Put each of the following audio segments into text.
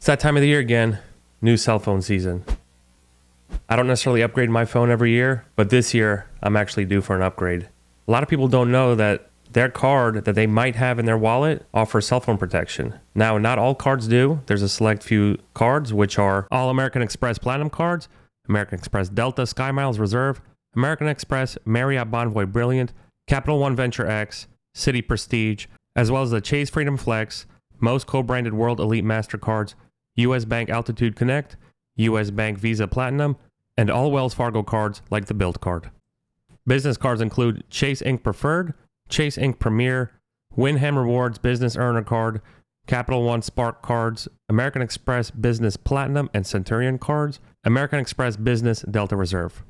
It's that time of the year again, new cell phone season. I don't necessarily upgrade my phone every year, but this year I'm actually due for an upgrade. A lot of people don't know that their card that they might have in their wallet offers cell phone protection. Now, not all cards do. There's a select few cards, which are all American Express Platinum cards, American Express Delta, Sky Miles Reserve, American Express, Marriott Bonvoy Brilliant, Capital One Venture X, Citi Prestige, as well as the Chase Freedom Flex, most co-branded World Elite MasterCards, US Bank Altitude Connect, US Bank Visa Platinum, and all Wells Fargo cards like the Build card. Business cards include Chase Ink Preferred, Chase Ink Premier, Winham Rewards Business Earner Card, Capital One Spark cards, American Express Business Platinum and Centurion cards, American Express Business Delta Reserve.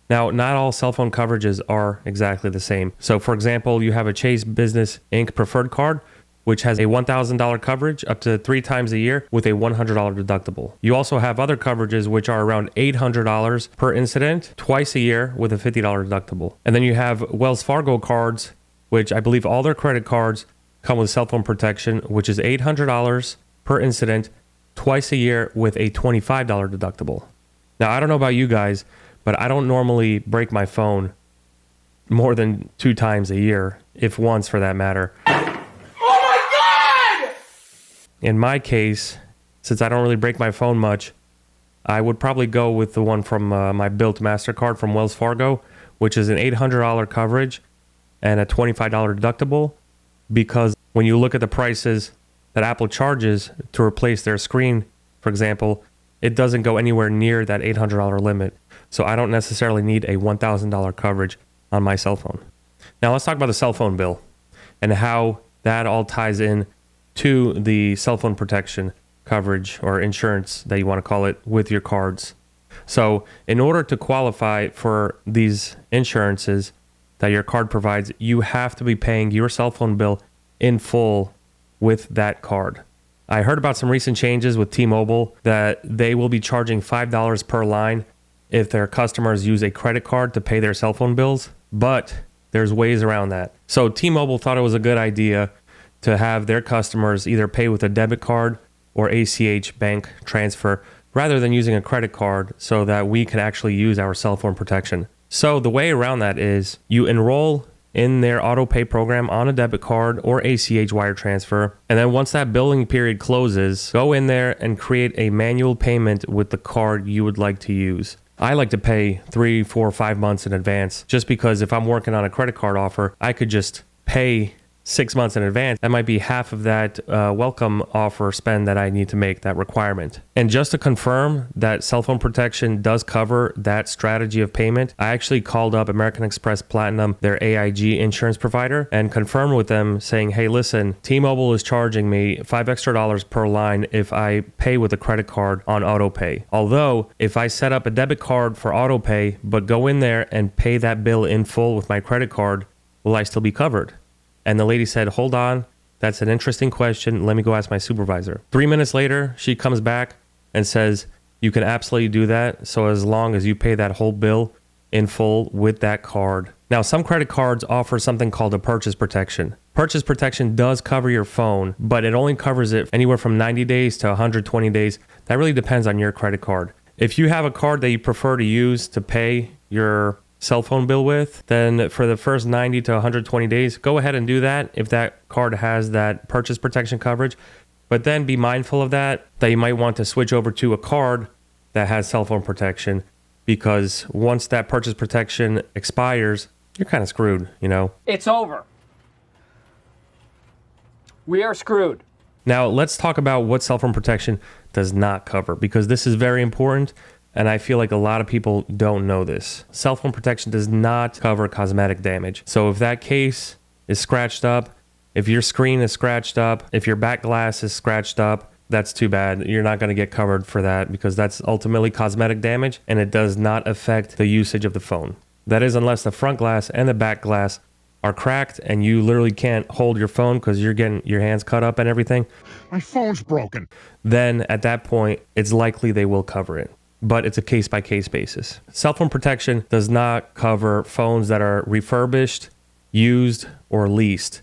Now, not all cell phone coverages are exactly the same. So, for example, you have a Chase Business Ink Preferred card, which has a $1,000 coverage up to 3 times a year with a $100 deductible. You also have other coverages which are around $800 per incident, twice a year with a $50 deductible. And then you have Wells Fargo cards, which I believe all their credit cards come with cell phone protection, which is $800 per incident, twice a year with a $25 deductible. Now, I don't know about you guys, but I don't normally break my phone more than 2 times a year, if once for that matter. In my case, since I don't really break my phone much, I would probably go with the one from my Built MasterCard from Wells Fargo, which is an $800 coverage and a $25 deductible, because when you look at the prices that Apple charges to replace their screen, for example, it doesn't go anywhere near that $800 limit. So I don't necessarily need a $1,000 coverage on my cell phone. Now let's talk about the cell phone bill and how that all ties in to the cell phone protection coverage or insurance that you want to call it with your cards. So in order to qualify for these insurances that your card provides, you have to be paying your cell phone bill in full with that card. I heard about some recent changes with T-Mobile that they will be charging $5 per line if their customers use a credit card to pay their cell phone bills, but there's ways around that. So T-Mobile thought it was a good idea to have their customers either pay with a debit card or ACH bank transfer rather than using a credit card so that we can actually use our cell phone protection. So the way around that is you enroll in their auto pay program on a debit card or ACH wire transfer. And then once that billing period closes, go in there and create a manual payment with the card you would like to use. I like to pay 3, 4, 5 months in advance just because if I'm working on a credit card offer, I could just pay 6 months in advance. That might be half of that welcome offer spend that I need to make, that requirement. And just to confirm that cell phone protection does cover that strategy of payment, I actually called up American Express Platinum, their AIG insurance provider, and confirmed with them saying, hey, listen, T-Mobile is charging me $5 extra per line if I pay with a credit card on auto pay. Although if I set up a debit card for auto pay, but go in there and pay that bill in full with my credit card, will I still be covered? And the lady said, hold on, that's an interesting question. Let me go ask my supervisor. 3 minutes later, she comes back and says, you can absolutely do that. So as long as you pay that whole bill in full with that card. Now, some credit cards offer something called a purchase protection. Purchase protection does cover your phone, but it only covers it anywhere from 90 days to 120 days. That really depends on your credit card. If you have a card that you prefer to use to pay your cell phone bill with, then for the first 90 to 120 days, go ahead and do that if that card has that purchase protection coverage. But then be mindful of that you might want to switch over to a card that has cell phone protection, because once that purchase protection expires, you're kind of screwed, you know? It's over. We are screwed. Now, let's talk about what cell phone protection does not cover, because this is very important. And I feel like a lot of people don't know this. Cell phone protection does not cover cosmetic damage. So if that case is scratched up, if your screen is scratched up, if your back glass is scratched up, that's too bad. You're not going to get covered for that because that's ultimately cosmetic damage and it does not affect the usage of the phone. That is, unless the front glass and the back glass are cracked and you literally can't hold your phone because you're getting your hands cut up and everything. My phone's broken. Then at that point, it's likely they will cover it. But it's a case-by-case basis. Cell phone protection does not cover phones that are refurbished, used, or leased.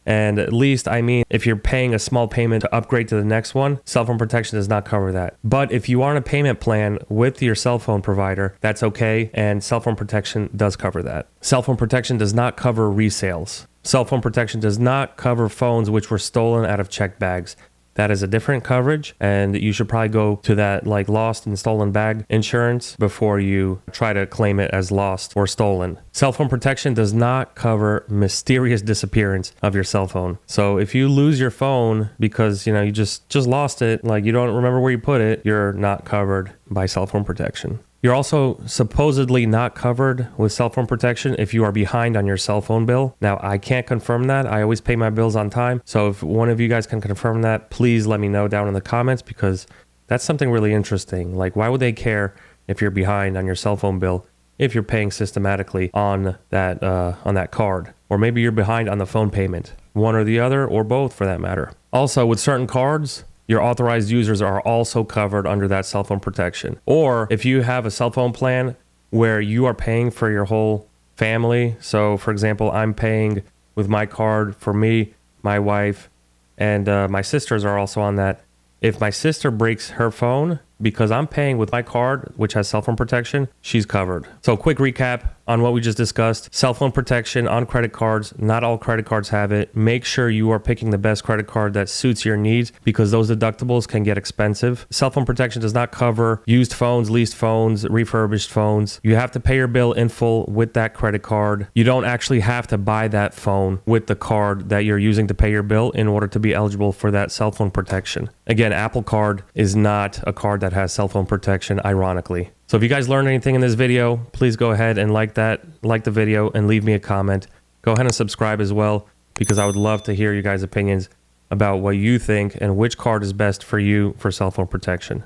And at least, I mean, if you're paying a small payment to upgrade to the next one, cell phone protection does not cover that. But if you are on a payment plan with your cell phone provider, that's okay. And cell phone protection does cover that. Cell phone protection does not cover resales. Cell phone protection does not cover phones which were stolen out of checked bags. That is a different coverage, and you should probably go to that like lost and stolen bag insurance before you try to claim it as lost or stolen. Cell phone protection does not cover mysterious disappearance of your cell phone. So if you lose your phone because, you just lost it, like you don't remember where you put it, you're not covered by cell phone protection. You're also supposedly not covered with cell phone protection if you are behind on your cell phone bill. Now, I can't confirm that. I always pay my bills on time. So if one of you guys can confirm that, please let me know down in the comments, because that's something really interesting. Like, why would they care if you're behind on your cell phone bill if you're paying systematically on that card? Or maybe you're behind on the phone payment, one or the other, or both for that matter. Also, with certain cards, your authorized users are also covered under that cell phone protection. Or if you have a cell phone plan where you are paying for your whole family. So for example, I'm paying with my card for me, my wife, and my sisters are also on that. If my sister breaks her phone, because I'm paying with my card, which has cell phone protection, she's covered. So quick recap on what we just discussed. Cell phone protection on credit cards. Not all credit cards have it. Make sure you are picking the best credit card that suits your needs, because those deductibles can get expensive. Cell phone protection does not cover used phones, leased phones, refurbished phones. You have to pay your bill in full with that credit card. You don't actually have to buy that phone with the card that you're using to pay your bill in order to be eligible for that cell phone protection. Again, AppleCare is not a card that has cell phone protection, ironically. So if you guys learned anything in this video, please go ahead and like the video, and leave me a comment. Go ahead and subscribe as well, because I would love to hear you guys' opinions about what you think and which card is best for you for cell phone protection.